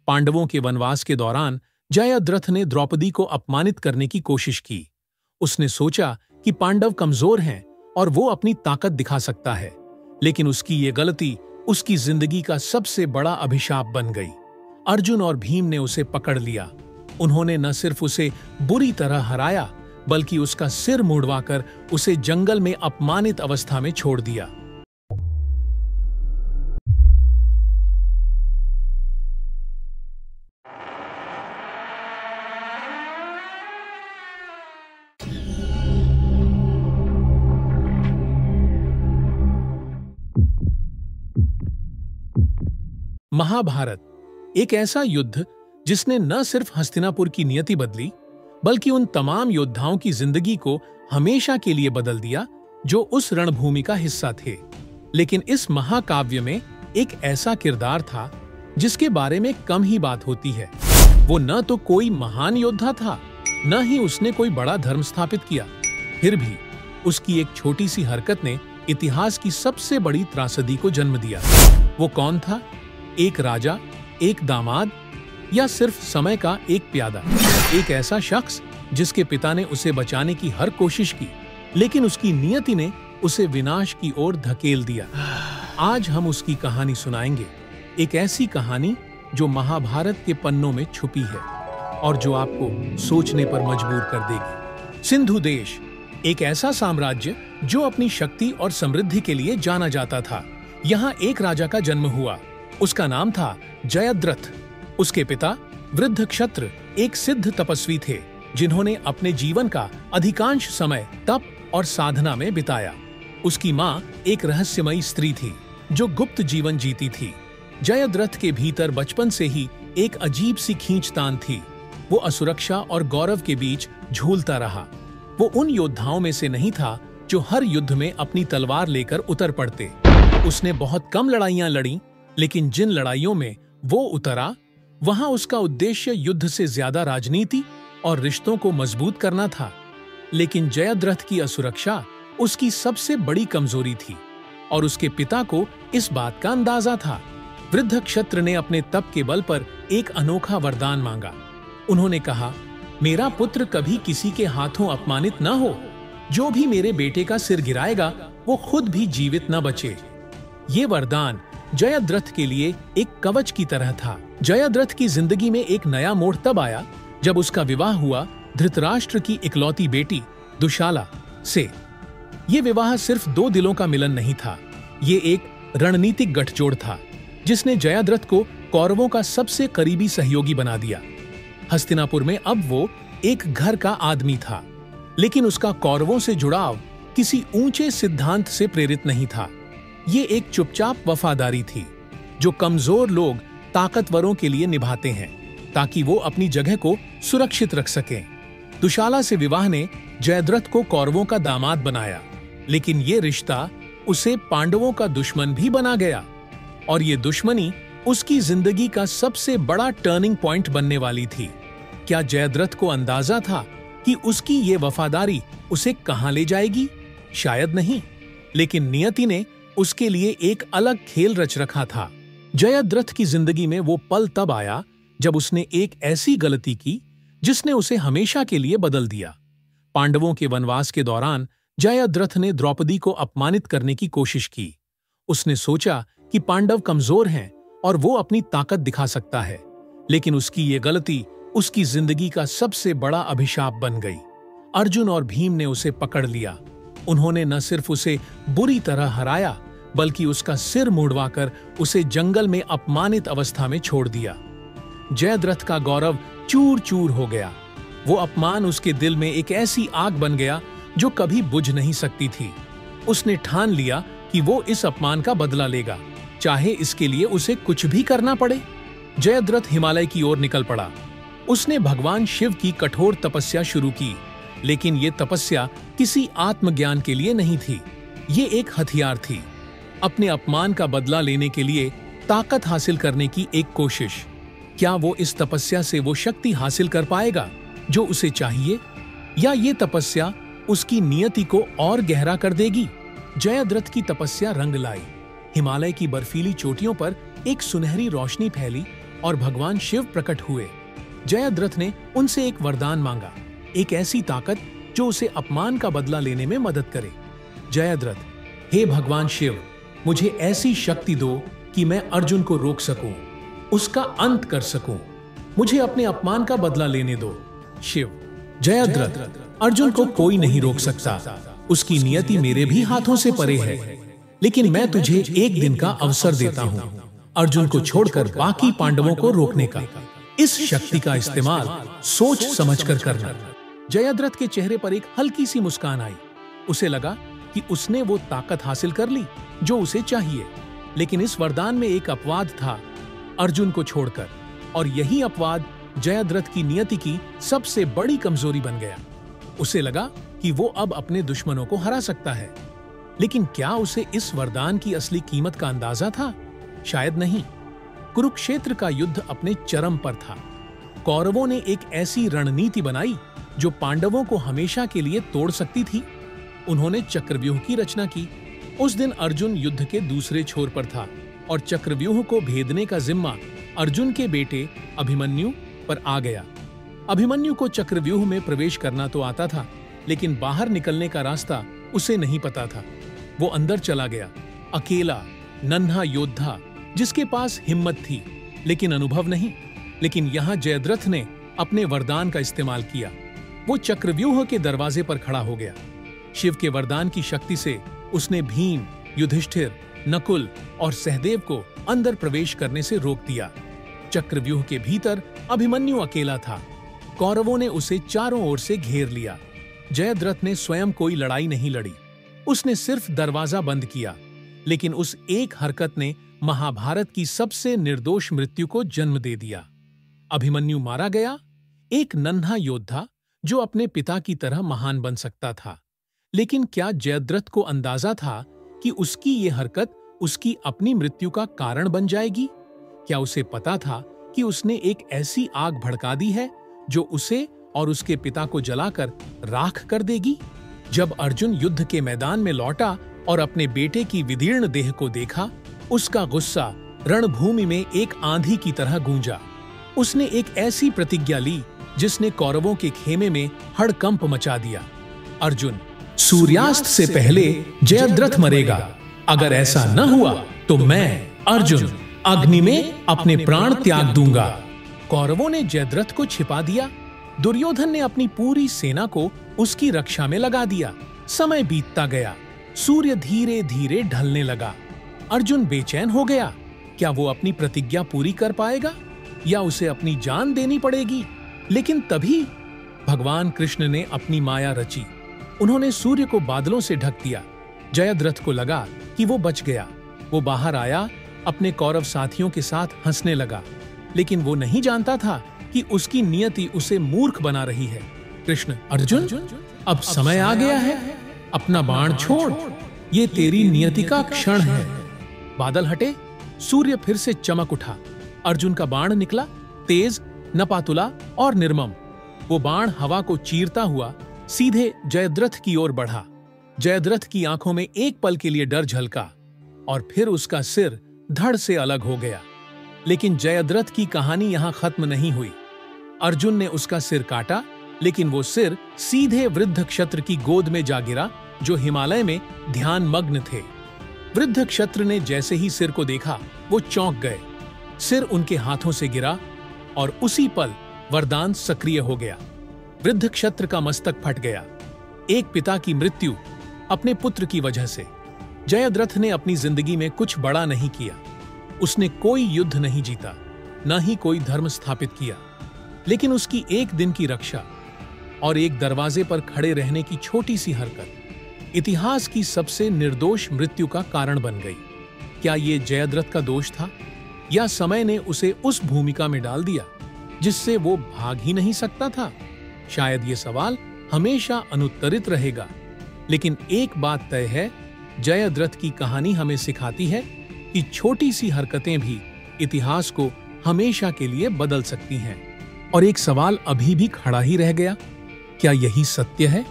पांडवों के वनवास के दौरान जयद्रथ ने द्रौपदी को अपमानित करने की कोशिश की। उसने सोचा कि पांडव कमजोर हैं और वो अपनी ताकत दिखा सकता है, लेकिन उसकी ये गलती उसकी जिंदगी का सबसे बड़ा अभिशाप बन गई। अर्जुन और भीम ने उसे पकड़ लिया। उन्होंने न सिर्फ उसे बुरी तरह हराया, बल्कि उसका सिर मुड़वाकर उसे जंगल में अपमानित अवस्था में छोड़ दिया। महाभारत एक ऐसा युद्ध जिसने न सिर्फ हस्तिनापुर की नियति बदली, बल्कि उन तमाम योद्धाओं की जिंदगी को हमेशा के लिए बदल दिया जो उस रणभूमि का हिस्सा थे। लेकिन इस महाकाव्य में एक ऐसा किरदार था जिसके बारे में कम ही बात होती है। वो न तो कोई महान योद्धा था, न ही उसने कोई बड़ा धर्म स्थापित किया। फिर भी उसकी एक छोटी सी हरकत ने इतिहास की सबसे बड़ी त्रासदी को जन्म दिया। वो कौन था? एक राजा, एक दामाद, या सिर्फ समय का एक प्यादा? एक ऐसा शख्स जिसके पिता ने उसे बचाने की हर कोशिश की, लेकिन उसकी नियति ने उसे विनाश की ओर धकेल दिया। आज हम उसकी कहानी सुनाएंगे, एक ऐसी कहानी जो महाभारत के पन्नों में छुपी है और जो आपको सोचने पर मजबूर कर देगी। सिंधु देश एक ऐसा साम्राज्य जो अपनी शक्ति और समृद्धि के लिए जाना जाता था। यहाँ एक राजा का जन्म हुआ। उसका नाम था जयद्रथ। उसके पिता वृद्ध क्षत्र एक सिद्ध तपस्वी थे, जिन्होंने अपने जीवन का अधिकांश समय तप और साधना में बिताया। उसकी माँ एक रहस्यमयी स्त्री थी जो गुप्त जीवन जीती थी। जयद्रथ के भीतर बचपन से ही एक अजीब सी खींचतान थी। वो असुरक्षा और गौरव के बीच झूलता रहा। वो उन योद्धाओं में से नहीं था जो हर युद्ध में अपनी तलवार लेकर उतर पड़ते। उसने बहुत कम लड़ाइयां लड़ी, लेकिन जिन लड़ाइयों में वो उतरा, वहां उसका उद्देश्य युद्ध से ज्यादा राजनीति और रिश्तों को मजबूत करना था। लेकिन जयद्रथ की असुरक्षा उसकी सबसे बड़ी कमजोरी थी और उसके पिता को इस बात का अंदाजा था। वृद्ध क्षत्र ने अपने तप के बल पर एक अनोखा वरदान मांगा। उन्होंने कहा, मेरा पुत्र कभी किसी के हाथों अपमानित न हो। जो भी मेरे बेटे का सिर गिराएगा वो खुद भी जीवित न बचे। ये वरदान जयद्रथ के लिए एक कवच की तरह था। जयद्रथ की जिंदगी में एक नया मोड़ तब आया जब उसका विवाह हुआ धृतराष्ट्र की इकलौती बेटी दुशाला से। ये विवाह सिर्फ दो दिलों का मिलन नहीं था, ये एक रणनीतिक गठजोड़ था जिसने जयद्रथ को कौरवों का सबसे करीबी सहयोगी बना दिया। हस्तिनापुर में अब वो एक घर का आदमी था, लेकिन उसका कौरवों से जुड़ाव किसी ऊंचे सिद्धांत से प्रेरित नहीं था। ये एक चुपचाप वफादारी थी जो कमजोर लोग ताकतवरों के लिए निभाते हैं ताकि वो अपनी जगह को सुरक्षित रख सकें। दुशाला से विवाह ने जयद्रथ को कौरवों का दामाद बनाया, लेकिन ये रिश्ता उसे पांडवों का दुश्मन भी बना गया और ये दुश्मनी उसकी जिंदगी का सबसे बड़ा टर्निंग पॉइंट बनने वाली थी। क्या जयद्रथ को अंदाजा था कि उसकी ये वफादारी उसे कहां ले जाएगी? शायद नहीं, लेकिन नियति ने उसके लिए एक अलग खेल रच रखा था। जयद्रथ की जिंदगी में वो पल तब आया जब उसने एक ऐसी गलती की जिसने उसे हमेशा के लिए बदल दिया। पांडवों के वनवास के दौरान जयद्रथ ने द्रौपदी को अपमानित करने की कोशिश की। उसने सोचा कि पांडव कमजोर हैं और वो अपनी ताकत दिखा सकता है, लेकिन उसकी ये गलती उसकी जिंदगी का सबसे बड़ा अभिशाप बन गई। अर्जुन और भीम ने उसे पकड़ लिया। उन्होंने न सिर्फ उसे बुरी तरह हराया, बल्कि उसका सिर मुड़वाकर उसे जंगल में अपमानित अवस्था में छोड़ दिया। जयद्रथ का गौरव चूर चूर हो गया। वो अपमान उसके दिल में एक ऐसी आग बन गया जो कभी बुझ नहीं सकती थी। उसने ठान लिया कि वो इस अपमान का बदला लेगा, चाहे इसके लिए उसे कुछ भी करना पड़े। जयद्रथ हिमालय की ओर निकल पड़ा। उसने भगवान शिव की कठोर तपस्या शुरू की, लेकिन ये तपस्या किसी आत्मज्ञान के लिए नहीं थी। ये एक हथियार थी, अपने अपमान का बदला लेने के लिए ताकत हासिल करने की एक कोशिश। क्या वो इस तपस्या से वो शक्ति हासिल कर पाएगा जो उसे चाहिए, या ये तपस्या उसकी नियति को और गहरा कर देगी? जयद्रथ की तपस्या रंग लाई। हिमालय की बर्फीली चोटियों पर एक सुनहरी रोशनी फैली और भगवान शिव प्रकट हुए। जयद्रथ ने उनसे एक वरदान मांगा, एक ऐसी ताकत जो उसे अपमान का बदला लेने में मदद करे। जयद्रथ, हे भगवान शिव, मुझे ऐसी शक्ति दो कि मैं अर्जुन को रोक सकूं, उसका अंत कर सकूं। मुझे अपने अपमान का बदला लेने दो। शिव, जयद्रथ, अर्जुन को कोई नहीं रोक सकता, उसकी नियति मेरे भी हाथों से परे है। लेकिन मैं तुझे एक दिन का अवसर देता हूं, अर्जुन को छोड़कर बाकी पांडवों को रोकने का। इस शक्ति का इस्तेमाल सोच समझकर करना। जयद्रथ के चेहरे पर एक हल्की सी मुस्कान आई। उसे लगा कि उसने वो ताकत हासिल कर ली जो उसे चाहिए। लेकिन इस वरदान में एक अपवाद था, अर्जुन को छोड़कर, और यही अपवाद जयद्रथ की नियति की सबसे बड़ी कमजोरी बन गया। उसे लगा कि वो अब अपने दुश्मनों को हरा सकता है। लेकिन क्या उसे इस वरदान की असली कीमत का अंदाजा था? शायद नहीं। कुरुक्षेत्र का युद्ध अपने चरम पर था। कौरवों ने एक ऐसी रणनीति बनाई जो पांडवों को हमेशा के लिए तोड़ सकती थी। उन्होंने चक्रव्यूह की रचना की। उस दिन अर्जुन युद्ध के दूसरे छोर पर था और चक्रव्यूह को भेदने का जिम्मा अर्जुन के बेटे अभिमन्यु पर आ गया। अभिमन्यु को चक्रव्यूह में प्रवेश करना तो आता था, लेकिन बाहर निकलने का रास्ता उसे नहीं पता था। वो अंदर चला गया, अकेला, नन्हा योद्धा जिसके पास हिम्मत थी लेकिन अनुभव नहीं। लेकिन यहां जयद्रथ ने अपने वरदान का इस्तेमाल किया। वो चक्रव्यूह के दरवाजे पर खड़ा हो गया। शिव के वरदान की शक्ति से उसने भीम, युधिष्ठिर, नकुल और सहदेव को अंदर प्रवेश करने से रोक दिया। चक्रव्यूह के भीतर अभिमन्यु अकेला था। कौरवों ने उसे चारों ओर से घेर लिया। जयद्रथ ने स्वयं कोई लड़ाई नहीं लड़ी, उसने सिर्फ दरवाजा बंद किया। लेकिन उस एक हरकत ने महाभारत की सबसे निर्दोष मृत्यु को जन्म दे दिया। अभिमन्यु मारा गया, एक नन्हा योद्धा जो अपने पिता की तरह महान बन सकता था। लेकिन क्या जयद्रथ को अंदाजा था कि उसकी ये हरकत उसकी अपनी मृत्यु का कारण बन जाएगी? क्या उसे पता था कि उसने एक ऐसी आग भड़का दी है जो उसे और उसके पिता को जलाकर राख कर देगी? जब अर्जुन युद्ध के मैदान में लौटा और अपने बेटे की विदीर्ण देह को देखा, उसका गुस्सा रणभूमि में एक आंधी की तरह गूंजा। उसने एक ऐसी प्रतिज्ञा ली जिसने कौरवों के खेमे में हड़कंप मचा दिया। अर्जुन, सूर्यास्त से पहले जयद्रथ मरेगा। अगर ऐसा न हुआ तो मैं अर्जुन अग्नि में अपने प्राण त्याग दूंगा। कौरवों ने जयद्रथ को छिपा दिया। दुर्योधन ने अपनी पूरी सेना को उसकी रक्षा में लगा दिया। समय बीतता गया, सूर्य धीरे धीरे ढलने लगा। अर्जुन बेचैन हो गया। क्या वो अपनी प्रतिज्ञा पूरी कर पाएगा या उसे अपनी जान देनी पड़ेगी? लेकिन तभी भगवान कृष्ण ने अपनी माया रची। उन्होंने सूर्य को बादलों से ढक दिया। जयद्रथ को लगा कि वो बच गया। वो बाहर आया, अपने कौरव साथियों के साथ हंसने लगा। लेकिन वो नहीं जानता था कि उसकी नियति उसे मूर्ख बना रही है। कृष्ण, अर्जुन, अब समय आ गया है, अपना बाण छोड़, ये तेरी नियति का क्षण है। बादल हटे, सूर्य फिर से चमक उठा। अर्जुन का बाण निकला, तेज, नपातुला और निर्मम। वो बाण हवा को चीरता हुआ सीधे जयद्रथ की ओर बढ़ा। जयद्रथ की आंखों में एक पल के लिए डर झलका और फिर उसका सिर धड़ से अलग हो गया। लेकिन जयद्रथ की कहानी यहां खत्म नहीं हुई। अर्जुन ने उसका सिर काटा, लेकिन वो सिर सीधे वृद्ध क्षत्र की गोद में जा गिरा जो हिमालय में ध्यान मग्न थे। वृद्ध क्षत्र ने जैसे ही सिर को देखा, वो चौंक गए। सिर उनके हाथों से गिरा और उसी पल वरदान सक्रिय हो गया। वृद्ध क्षत्र का मस्तक फट गया। एक पिता की मृत्यु अपने पुत्र की वजह से। जयद्रथ ने अपनी जिंदगी में कुछ बड़ा नहीं किया। उसने कोई युद्ध नहीं जीता, न ही कोई धर्म स्थापित किया। लेकिन उसकी एक दिन की रक्षा और एक दरवाजे पर खड़े रहने की छोटी सी हरकत इतिहास की सबसे निर्दोष मृत्यु का कारण बन गई। क्या ये जयद्रथ का दोष था या समय ने उसे उस भूमिका में डाल दिया जिससे वो भाग ही नहीं सकता था? शायद ये सवाल हमेशा अनुत्तरित रहेगा। लेकिन एक बात तय है, जयद्रथ की कहानी हमें सिखाती है कि छोटी सी हरकतें भी इतिहास को हमेशा के लिए बदल सकती हैं। और एक सवाल अभी भी खड़ा ही रह गया, क्या यही सत्य है?